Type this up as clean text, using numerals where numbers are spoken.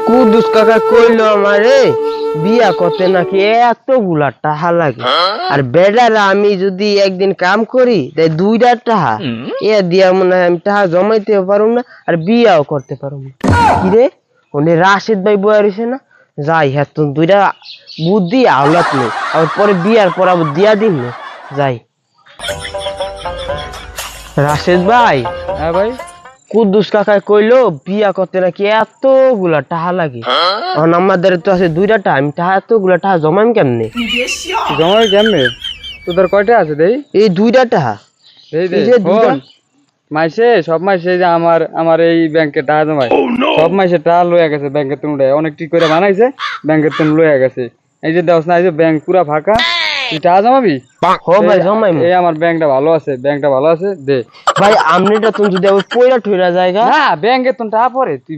কুদুস কাকা কইলো আমারে বিয়া করতে নাকি এতগুলা টাকা লাগে। আর বেডারা আমি যদি একদিন কাম করি তাই 2টা টাকা এ দিয়া মনে হয় আমি টাকা জমাইতেও পারুম না আর বিয়াও করতে পারুম না। কিরে ওনে রাশেদ ভাই বয়া রয়েছে না, যাই হ্যাঁ তো 2টা বুদ্ধি আওলাত নেই, আর পরে বিয়ার পর আবার দিয়া দিন না। যাই রাশেদ ভাই। হ্যাঁ ভাই, কুদ্দুস কাকা কইলো বিয়া করতে নাকি এতগুলা টাকা লাগে। এখন আমাদের তো আছে 2টা টাকা, আমি টাকা এতগুলা টাকা জমাইম কেমনে? জমাই কেমনে? তোদের কয়টা আছে দেই? এই 2টা টাকা, এই এই যে 2টা। মাইসে সব মাইসে যে আমার এই ব্যাংকে টাকা জমায়, সব মাইসে টাকা লইয়া গেছে ব্যাংকের তুমি অনেক ঠিক করে বানাইছে, ব্যাংকের তুমি লইয়া গেছে। এই যে দেওস না, এই যে ব্যাংক পুরা ফাঁকা, তুই টাকা জমাবি? হো ভাই জমাইম। এই আমার ব্যাংকটা ভালো আছে, ব্যাংকটা ভালো আছে, দে ভাই আমনিটা তুমি যদি আবার পয়লা ঠইরা জায়গা। না, ব্যাংকে তো টাকা পরে তুই